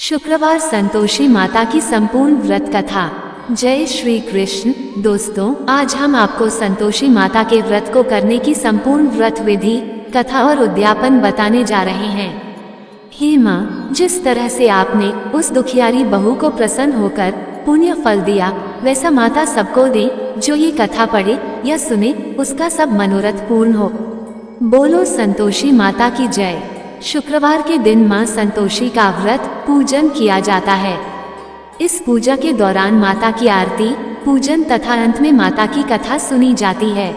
शुक्रवार संतोषी माता की संपूर्ण व्रत कथा। जय श्री कृष्ण। दोस्तों, आज हम आपको संतोषी माता के व्रत को करने की संपूर्ण व्रत विधि, कथा और उद्यापन बताने जा रहे हैं। हे माँ, जिस तरह से आपने उस दुखियारी बहू को प्रसन्न होकर पुण्य फल दिया, वैसा माता सबको दे जो ये कथा पढ़े या सुने, उसका सब मनोरथ पूर्ण हो। बोलो संतोषी माता की जय। शुक्रवार के दिन माँ संतोषी का व्रत पूजन किया जाता है। इस पूजा के दौरान माता की आरती, पूजन तथा अंत में माता की कथा सुनी जाती है।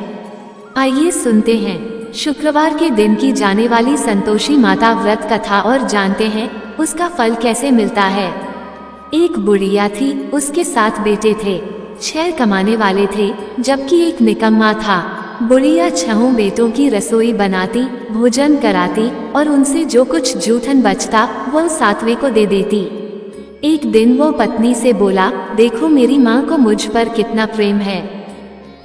आइए सुनते हैं शुक्रवार के दिन की जाने वाली संतोषी माता व्रत कथा और जानते हैं उसका फल कैसे मिलता है। एक बुढ़िया थी, उसके 7 बेटे थे। 6 कमाने वाले थे जबकि एक निकम्मा था। बुढ़िया 6 बेटों की रसोई बनाती, भोजन कराती और उनसे जो कुछ जूठन बचता वह 7वें को दे देती। एक दिन वो पत्नी से बोला, देखो मेरी माँ को मुझ पर कितना प्रेम है।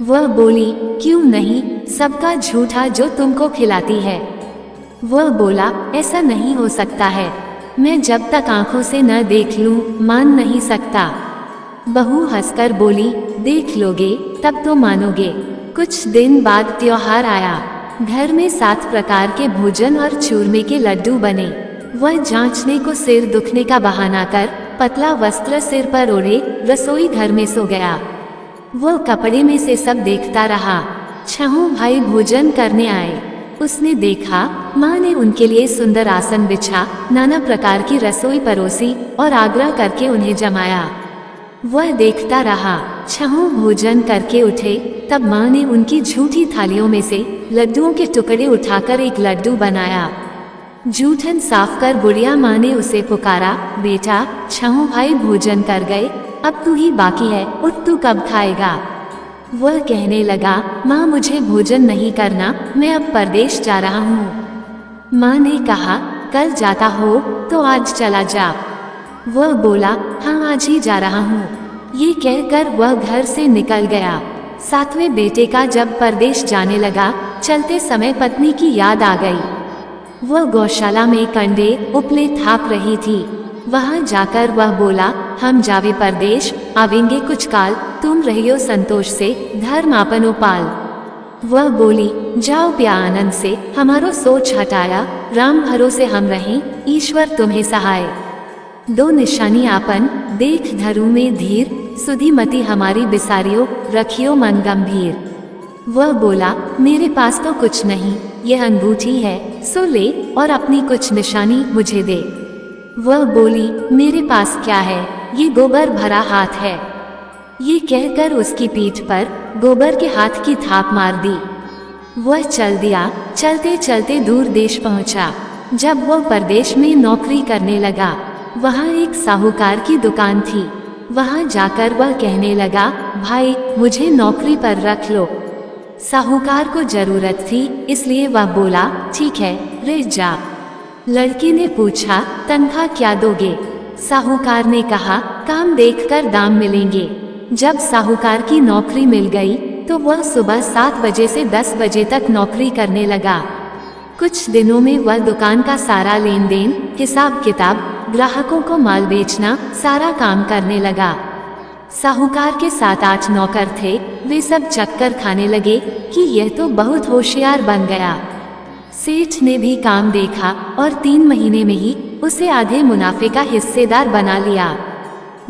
वह बोली, क्यों नहीं, सबका झूठा जो तुमको खिलाती है। वह बोला, ऐसा नहीं हो सकता है, मैं जब तक आंखों से न देख लूं मान नहीं सकता। बहू हंसकर बोली, देख लोगे तब तो मानोगे। कुछ दिन बाद त्योहार आया। घर में 7 प्रकार के भोजन और चूरमे के लड्डू बने। वह जांचने को सिर दुखने का बहाना कर पतला वस्त्र सिर पर ओढ़े रसोई घर में सो गया। वह कपड़े में से सब देखता रहा। 6 भाई भोजन करने आए। उसने देखा माँ ने उनके लिए सुंदर आसन बिछा, नाना प्रकार की रसोई परोसी और आग्रह करके उन्हें जमाया। वह देखता रहा। 6 भोजन करके उठे तब माँ ने उनकी झूठी थालियों में से लड्डुओं के टुकड़े उठाकर एक लड्डू बनाया। जूठन साफ कर बुढ़िया माँ ने उसे पुकारा, बेटा 6 भाई भोजन कर गए, अब तू ही बाकी है, उठ तू कब खाएगा। वह कहने लगा, माँ मुझे भोजन नहीं करना, मैं अब परदेश जा रहा हूँ। माँ ने कहा, कल जाता हो तो आज चला जा। वह बोला, हाँ आज ही जा रहा हूँ। ये कहकर वह घर से निकल गया। 7वें बेटे का जब परदेश जाने लगा, चलते समय पत्नी की याद आ गई। वह गौशाला में कंडे उपले थाप रही थी। वहां जाकर वह बोला, हम जावे परदेश, आवेंगे कुछ काल, तुम रहियो संतोष से, धर्म आपनो पाल। वह बोली, जाओ प्या आनंद से, हमारो सोच हटाया, राम भरोसे हम रहें, ईश्वर तुम्हें सहाय। 2 निशानी आपन देख धरू में धीर, सुधी मति हमारी बिसारियो, रखियो मन गंभीर। वह बोला, मेरे पास तो कुछ नहीं, यह अंगूठी है, सो ले और अपनी कुछ निशानी मुझे दे। वह बोली, मेरे पास क्या है, ये गोबर भरा हाथ है। ये कहकर उसकी पीठ पर गोबर के हाथ की थाप मार दी। वह चल दिया। चलते चलते दूर देश पहुंचा। जब वह परदेश में नौकरी करने लगा, वहाँ एक साहूकार की दुकान थी। वहाँ जाकर वह कहने लगा, भाई मुझे नौकरी पर रख लो। साहूकार को जरूरत थी, इसलिए वह बोला, ठीक है रह जा। लड़के ने पूछा, तनख्वाह क्या दोगे। साहूकार ने कहा, काम देखकर दाम मिलेंगे। जब साहूकार की नौकरी मिल गई तो वह सुबह 7 बजे से 10 बजे तक नौकरी करने लगा। कुछ दिनों में वह दुकान का सारा लेन देन, हिसाब किताब, ग्राहकों को माल बेचना, सारा काम करने लगा। साहूकार के 7-8 नौकर थे। वे सब चक्कर खाने लगे कि यह तो बहुत होशियार बन गया। सेठ ने भी काम देखा और 3 महीने में ही उसे आधे मुनाफे का हिस्सेदार बना लिया।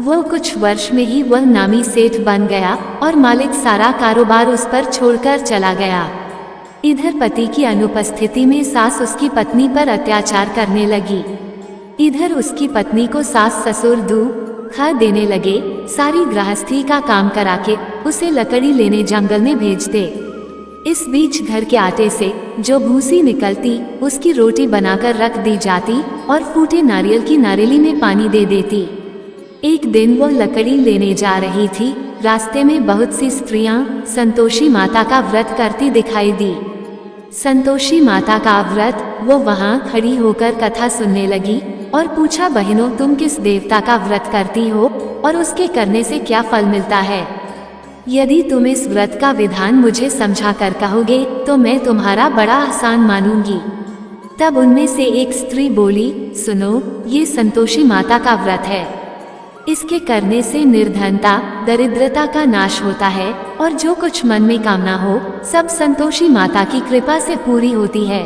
वो कुछ वर्ष में ही वह नामी सेठ बन गया और मालिक सारा कारोबार उस पर छोड़कर चला गया। इधर पति की अनुपस्थिति में सास उसकी पत्नी पर अत्याचार करने लगी। इधर उसकी पत्नी को सास ससुर दुख देने लगे। सारी गृहस्थी का काम करा के उसे लकड़ी लेने जंगल में भेजते। इस बीच घर के आटे से जो भूसी निकलती उसकी रोटी बनाकर रख दी जाती और फूटे नारियल की नारियली में पानी दे देती। एक दिन वो लकड़ी लेने जा रही थी। रास्ते में बहुत सी स्त्रियां संतोषी माता का व्रत करती दिखाई दी। संतोषी माता का व्रत, वो वहां खड़ी होकर कथा सुनने लगी और पूछा, बहनों तुम किस देवता का व्रत करती हो और उसके करने से क्या फल मिलता है। यदि तुम इस व्रत का विधान मुझे समझा कर कहोगे तो मैं तुम्हारा बड़ा आसान मानूंगी। तब उनमें से एक स्त्री बोली, सुनो, ये संतोषी माता का व्रत है। इसके करने से निर्धनता, दरिद्रता का नाश होता है और जो कुछ मन में कामना हो सब संतोषी माता की कृपा से पूरी होती है।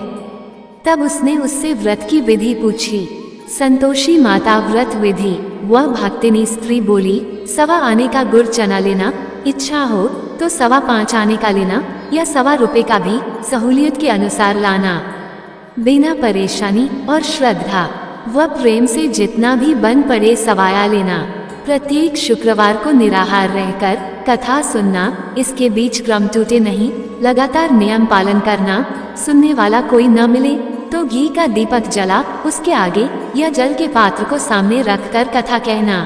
तब उसने उससे व्रत की विधि पूछी। संतोषी माता व्रत विधि। वह भक्तिनी स्त्री बोली, 1.25 आने का गुड़ चना लेना, इच्छा हो तो 5.25 आने का लेना या 1.25 रुपए का भी सहूलियत के अनुसार लाना, बिना परेशानी और श्रद्धा वह प्रेम से जितना भी बन पड़े सवाया लेना। प्रत्येक शुक्रवार को निराहार रहकर कथा सुनना, इसके बीच क्रम टूटे नहीं, लगातार नियम पालन करना। सुनने वाला कोई न मिले तो घी का दीपक जला उसके आगे या जल के पात्र को सामने रखकर कथा कहना।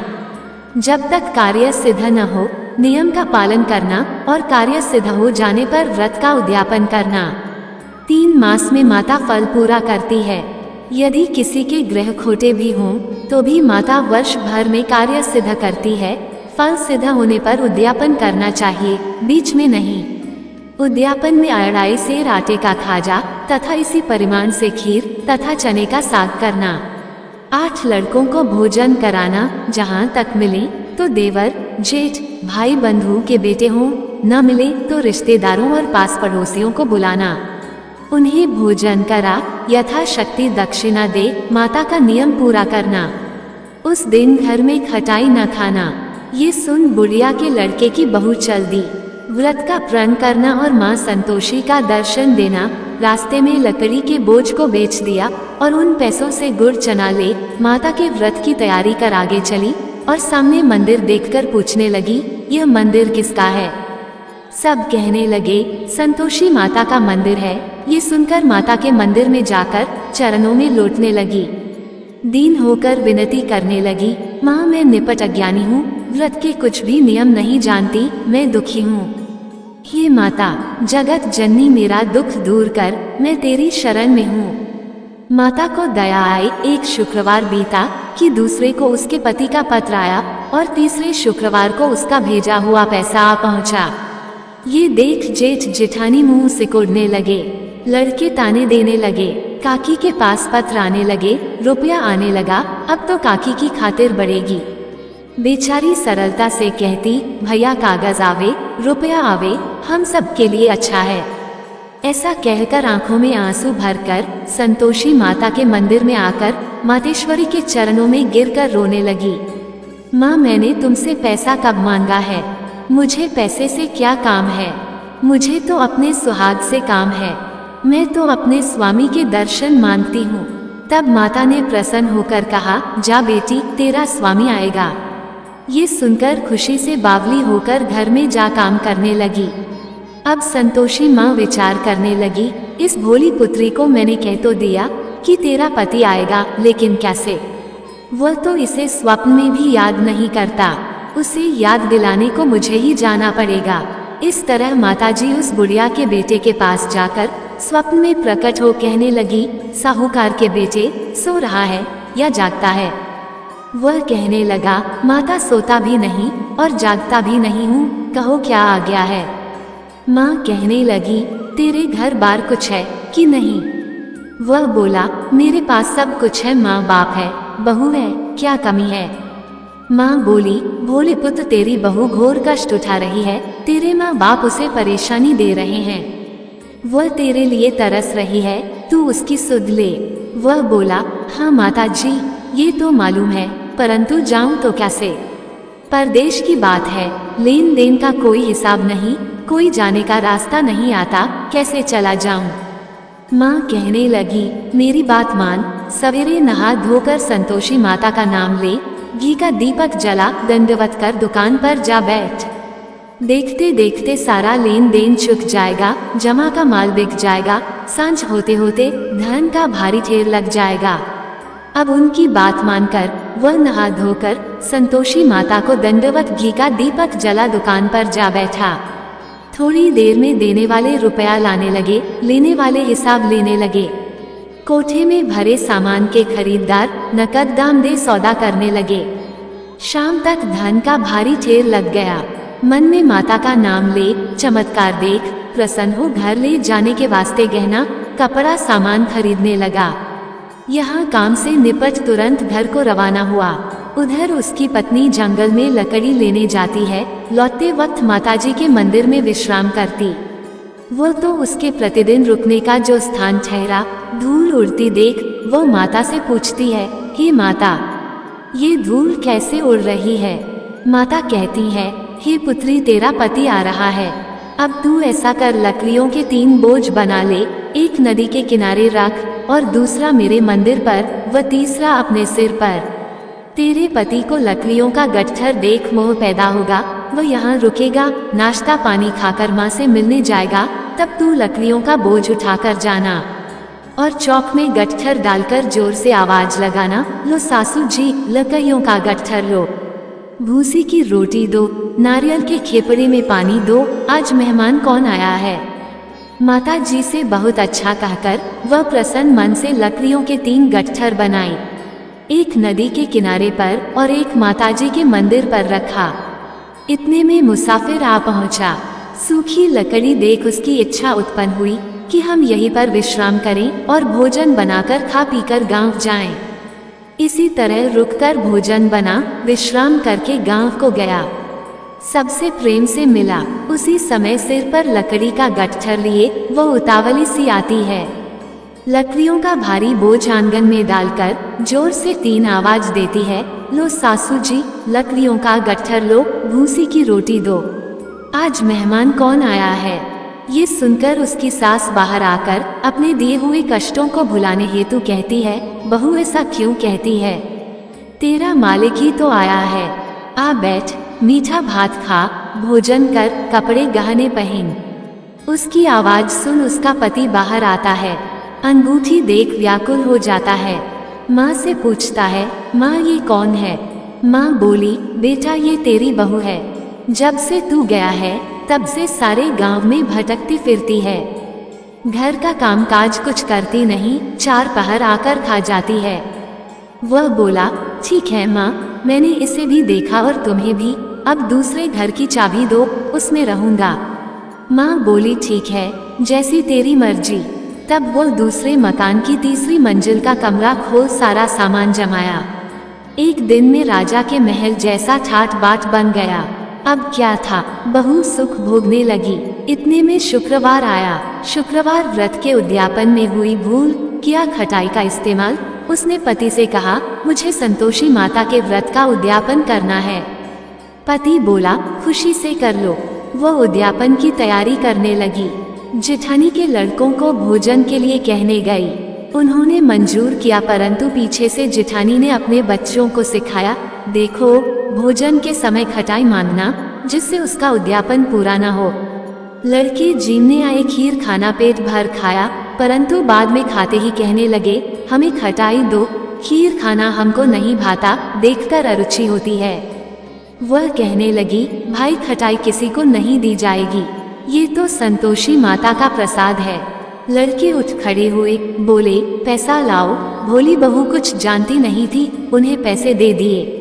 जब तक कार्य सिद्ध न हो नियम का पालन करना और कार्य सिद्ध हो जाने पर व्रत का उद्यापन करना। 3 मास में माता फल पूरा करती है। यदि किसी के ग्रह खोटे भी हों तो भी माता वर्ष भर में कार्य सिद्ध करती है। फल सिद्ध होने पर उद्यापन करना चाहिए, बीच में नहीं। उद्यापन में 2.5 सेर आटे का खाजा तथा इसी परिमाण से खीर तथा चने का साग करना। 8 लड़कों को भोजन कराना, जहाँ तक मिले तो देवर, जेठ, भाई बंधु के बेटे हों, न मिले तो रिश्तेदारों और पास पड़ोसियों को बुलाना। उन्हें भोजन करा यथाशक्ति दक्षिणा दे माता का नियम पूरा करना। उस दिन घर में खटाई न खाना। ये सुन बुढ़िया के लड़के की बहू चल दी। व्रत का प्रण करना और माँ संतोषी का दर्शन देना। रास्ते में लकड़ी के बोझ को बेच दिया और उन पैसों से गुड़ चना ले माता के व्रत की तैयारी कर आगे चली और सामने मंदिर देखकर पूछने लगी, यह मंदिर किसका है? सब कहने लगे, संतोषी माता का मंदिर है। ये सुनकर माता के मंदिर में जाकर चरणों में लौटने लगी। दीन होकर विनती करने लगी, माँ मैं निपट अज्ञानी हूँ, व्रत के कुछ भी नियम नहीं जानती, मैं दुखी हूँ। हे माता, जगत जननी मेरा दुख दूर कर, मैं तेरी शरण में हूँ। माता को दया आई। एक शुक्रवार बीता कि दूसरे को उसके पति का पत्र आया और तीसरे शुक्रवार को उसका भेजा हुआ पैसा आ पहुँचा। ये देख जेठ जेठानी मुंह सिकोड़ने लगे। लड़के ताने देने लगे। काकी के पास पत्र आने लगे, रुपया आने लगा, अब तो काकी की खातिर बढ़ेगी। बेचारी सरलता से कहती, भैया कागज आवे, रुपया आवे, हम सब के लिए अच्छा है। ऐसा कहकर आंखों में आंसू भरकर संतोषी माता के मंदिर में आकर मातेश्वरी के चरणों में गिरकर रोने लगी। माँ मैंने तुमसे पैसा कब मांगा है? मुझे पैसे से क्या काम है? मुझे तो अपने सुहाग से काम है। मैं तो अपने स्वामी के दर्शन मांगती हूँ। तब माता ने प्रसन्न होकर कहा, जा बेटी, तेरा स्वामी आएगा। ये सुनकर खुशी से बावली होकर घर में जा काम करने लगी। अब संतोषी माँ विचार करने लगी, इस भोली पुत्री को मैंने कह तो दिया कि तेरा पति आएगा, लेकिन कैसे? वह तो इसे स्वप्न में भी याद नहीं करता। उसे याद दिलाने को मुझे ही जाना पड़ेगा। इस तरह माताजी उस बुढ़िया के बेटे के पास जाकर स्वप्न में प्रकट हो कहने लगी, साहूकार के बेटे, सो रहा है या जागता है? वह कहने लगा, माता सोता भी नहीं और जागता भी नहीं हूँ, कहो क्या आ गया है? माँ कहने लगी, तेरे घर बार कुछ है कि नहीं? वह बोला, मेरे पास सब कुछ है, माँ बाप है, बहू है, क्या कमी है? माँ बोली, भोले पुत्र तेरी बहू घोर कष्ट उठा रही है, तेरे माँ बाप उसे परेशानी दे रहे हैं। वह तेरे लिए तरस रही है, तू उसकी सुध ले। वह बोला, हाँ माता जी, ये तो मालूम है, परंतु जाऊं तो कैसे? परदेश की बात है, लेन देन का कोई हिसाब नहीं, कोई जाने का रास्ता नहीं आता, कैसे चला जाऊं? माँ कहने लगी, मेरी बात मान, सवेरे नहा धोकर संतोषी माता का नाम ले, घी का दीपक जला, दंडवत कर दुकान पर जा बैठ। देखते देखते सारा लेन देन चुक जाएगा, जमा का माल बिक जाएगा, सांझ होते होते धन का भारी ढेर लग जाएगा। अब उनकी बात मानकर वह नहा धोकर संतोषी माता को दंडवत घी का दीपक जला दुकान पर जा बैठा। थोड़ी देर में देने वाले रुपया लाने लगे, लेने वाले हिसाब लेने लगे। कोठे में भरे सामान के खरीदार नकद दाम दे सौदा करने लगे। शाम तक धन का भारी ढेर लग गया। मन में माता का नाम ले, चमत्कार देख प्रसन्न हो घर ले जाने के वास्ते गहना कपड़ा सामान खरीदने लगा। यहाँ काम से निपट तुरंत घर को रवाना हुआ। उधर उसकी पत्नी जंगल में लकड़ी लेने जाती है। लौटते वक्त माताजी के मंदिर में विश्राम करती। वो तो उसके प्रतिदिन रुकने का जो स्थान ठहरा, धूल उड़ती देख वो माता से पूछती है, हे माता, ये धूल कैसे उड़ रही है? माता कहती है, हे पुत्री, तेरा पति आ रहा है। अब तू ऐसा कर, लकड़ियों के 3 बोझ बना ले, एक नदी के किनारे रख और दूसरा मेरे मंदिर पर व तीसरा अपने सिर पर। तेरे पति को लकड़ियों का गट्ठर देख मोह पैदा होगा, वो यहाँ रुकेगा, नाश्ता पानी खाकर माँ से मिलने जाएगा, तब तू लकड़ियों का बोझ उठाकर जाना और चौक में गट्ठर डालकर जोर से आवाज लगाना, लो सासू जी, लकड़ियों का गट्ठर लो, भूसी की रोटी दो, नारियल के खेपड़े में पानी दो, आज मेहमान कौन आया है। माता जी से बहुत अच्छा कहकर वह प्रसन्न मन से लकड़ियों के 3 गट्ठर बनाई, एक नदी के किनारे पर और एक माताजी के मंदिर पर रखा। इतने में मुसाफिर आ पहुंचा। सूखी लकड़ी देख उसकी इच्छा उत्पन्न हुई कि हम यहीं पर विश्राम करें और भोजन बनाकर खा पीकर गांव जाएं। इसी तरह रुककर भोजन बना, विश्राम करके गांव को गया। सबसे प्रेम से मिला। उसी समय सिर पर लकड़ी का गट्ठर लिए वो उतावली सी आती है। लकड़ियों का भारी बोझ आंगन में डालकर जोर से 3 आवाज देती है, लो सासू जी, लकड़ियों का गट्ठर लो, भूसी की रोटी दो, आज मेहमान कौन आया है। ये सुनकर उसकी सास बाहर आकर अपने दिए हुए कष्टों को भुलाने हेतु कहती है, बहू ऐसा क्यों कहती है, तेरा मालिक ही तो आया है, आ बैठ, मीठा भात खा, भोजन कर, कपड़े गहने पहन। उसकी आवाज सुन उसका पति बाहर आता है। अंगूठी देख व्याकुल हो जाता है। माँ से पूछता है, माँ ये कौन है। माँ बोली, बेटा ये तेरी बहू है, जब से तू गया है तब से सारे गांव में भटकती फिरती है, घर का कामकाज कुछ करती नहीं, 4 पहर आकर खा जाती है। वह बोला, ठीक है माँ, मैंने इसे भी देखा और तुम्हें भी, अब दूसरे घर की चाबी दो, उसमें रहूंगा। माँ बोली, ठीक है, जैसी तेरी मर्जी। तब वो दूसरे मकान की 3री मंजिल का कमरा खोल सारा सामान जमाया। एक दिन में राजा के महल जैसा ठाट बाट बन गया। अब क्या था, बहू सुख भोगने लगी। इतने में शुक्रवार आया। शुक्रवार व्रत के उद्यापन में हुई भूल, किया खटाई का इस्तेमाल। उसने पति से कहा, मुझे संतोषी माता के व्रत का उद्यापन करना है। पति बोला, खुशी से कर लो। वह उद्यापन की तैयारी करने लगी। जेठानी के लड़कों को भोजन के लिए कहने गई। उन्होंने मंजूर किया, परंतु पीछे से जेठानी ने अपने बच्चों को सिखाया, देखो भोजन के समय खटाई मांगना, जिससे उसका उद्यापन पूरा न हो। लड़के जीमने आए खीर खाना पेट भर खाया, परंतु बाद में खाते ही कहने लगे, हमें खटाई दो, खीर खाना हमको नहीं भाता, देखकर अरुचि होती है। वह कहने लगी, भाई खटाई किसी को नहीं दी जाएगी, ये तो संतोषी माता का प्रसाद है। लड़के उठ खड़े हुए, बोले, पैसा लाओ। भोली बहू कुछ जानती नहीं थी, उन्हें पैसे दे दिए।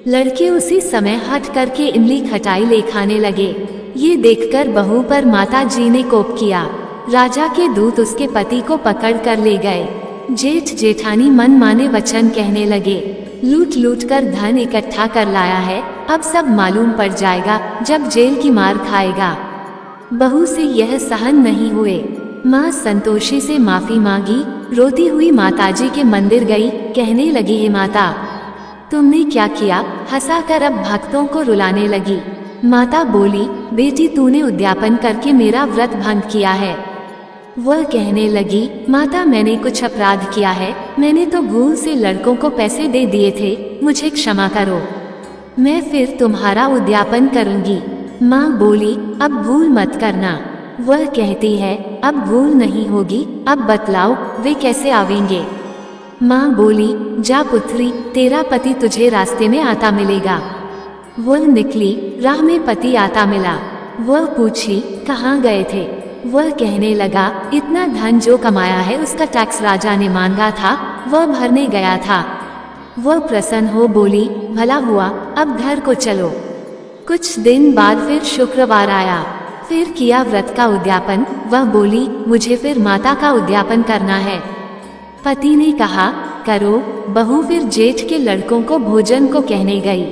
लड़के उसी समय हट करके इमली खटाई ले खाने लगे। ये देखकर बहू पर माता जी ने कोप किया। राजा के दूत उसके पति को पकड़ कर ले गए। जेठ जेठानी मन माने वचन कहने लगे, लूट लूट कर धन इकट्ठा कर लाया है, अब सब मालूम पड़ जाएगा जब जेल की मार खाएगा। बहू से यह सहन नहीं हुए। माँ संतोषी से माफी मांगी, रोती हुई माताजी के मंदिर गई, कहने लगी, हे माता, तुमने क्या किया। हंसाकर अब भक्तों को रुलाने लगी। माता बोली, बेटी तूने उद्यापन करके मेरा व्रत भंग किया है। वह कहने लगी, माता मैंने कुछ अपराध किया है, मैंने तो भूल से लड़कों को पैसे दे दिए थे, मुझे क्षमा करो, मैं फिर तुम्हारा उद्यापन करूंगी। माँ बोली, अब भूल मत करना। वह कहती है, अब भूल नहीं होगी, अब बतलाओ वे कैसे आवेंगे। माँ बोली, जा पुत्री, तेरा पति तुझे रास्ते में आता मिलेगा। वह निकली, राह में पति आता मिला। वह पूछी, कहाँ गए थे। वह कहने लगा, इतना धन जो कमाया है उसका टैक्स राजा ने मांगा था, वह भरने गया था। वह प्रसन्न हो बोली, भला हुआ, अब घर को चलो। कुछ दिन बाद फिर शुक्रवार आया। फिर किया व्रत का उद्यापन। वह बोली, मुझे फिर माता का उद्यापन करना है। पति ने कहा, करो। बहू फिर जेठ के लड़कों को भोजन को कहने गई।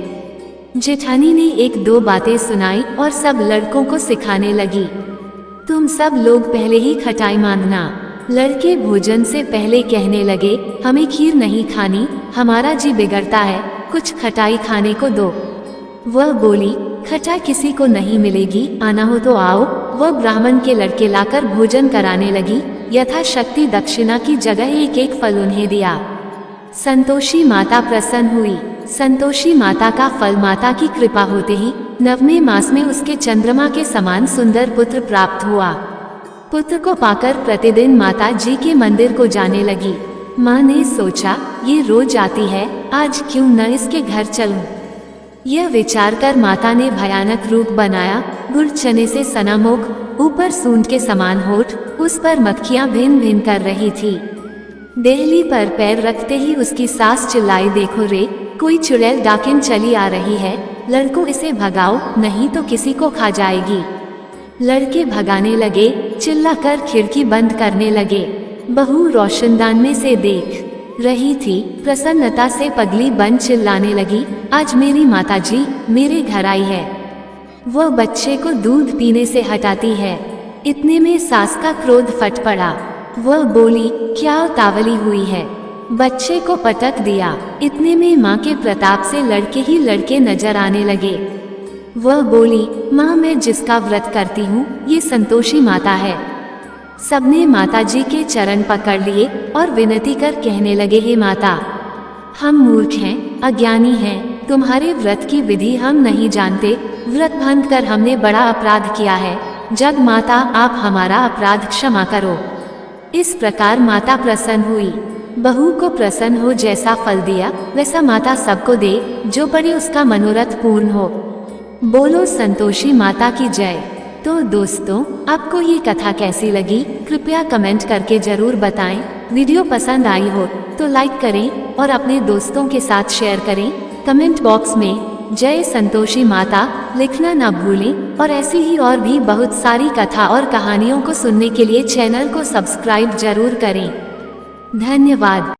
जेठानी ने एक दो बातें सुनाई और सब लड़कों को सिखाने लगी। तुम सब लोग पहले ही खटाई मांगना। लड़के भोजन से पहले कहने लगे, हमें खीर नहीं खानी, हमारा जी बिगड़ता है, कुछ खटाई खाने को दो। वह बोली, खटाई किसी को नहीं मिलेगी, आना हो तो आओ। वह ब्राह्मण के लड़के लाकर भोजन कराने लगी। यथाशक्ति दक्षिणा की जगह एक एक फल उन्हें दिया। संतोषी माता प्रसन्न हुई। संतोषी माता का फल माता की कृपा होते ही 9वें मास में उसके चंद्रमा के समान सुंदर पुत्र प्राप्त हुआ। पुत्र को पाकर प्रतिदिन माता जी के मंदिर को जाने लगी। माँ ने सोचा, ये रोज आती है, आज क्यों न इसके घर चलूं। यह विचार कर माता ने भयानक रूप बनाया। गुड़ चने से सना मुख, ऊपर सूंड के समान होठ, उस पर मक्खियां भिन भिन कर रही थी। देहली पर पैर रखते ही उसकी सास चिल्लाई, देखो रे, कोई चुड़ैल डाकिन चली आ रही है, लड़कों इसे भगाओ, नहीं तो किसी को खा जाएगी। लड़के भगाने लगे, चिल्लाकर खिड़की बंद करने लगे। बहू रोशनदान में से देख रही थी, प्रसन्नता से पगली बन चिल्लाने लगी, आज मेरी माताजी मेरे घर आई है। वह बच्चे को दूध पीने से हटाती है। इतने में सास का क्रोध फट पड़ा। वह बोली, क्या उतावली हुई है, बच्चे को पटक दिया। इतने में माँ के प्रताप से लड़के ही लड़के नजर आने लगे। वह बोली, माँ मैं जिसका व्रत करती हूँ ये संतोषी माता है। सबने माताजी के चरण पकड़ लिए और विनती कर कहने लगे, हे माता, हम मूर्ख हैं, अज्ञानी हैं, तुम्हारे व्रत की विधि हम नहीं जानते, व्रत भंग कर हमने बड़ा अपराध किया है, जग माता आप हमारा अपराध क्षमा करो। इस प्रकार माता प्रसन्न हुई। बहू को प्रसन्न हो जैसा फल दिया वैसा माता सबको दे, जो पड़े उसका मनोरथ पूर्ण हो। बोलो संतोषी माता की जय। तो दोस्तों, आपको ये कथा कैसी लगी कृपया कमेंट करके जरूर बताएं। वीडियो पसंद आई हो तो लाइक करें और अपने दोस्तों के साथ शेयर करें। कमेंट बॉक्स में जय संतोषी माता लिखना ना भूलें और ऐसी ही और भी बहुत सारी कथा और कहानियों को सुनने के लिए चैनल को सब्सक्राइब जरूर करें। धन्यवाद।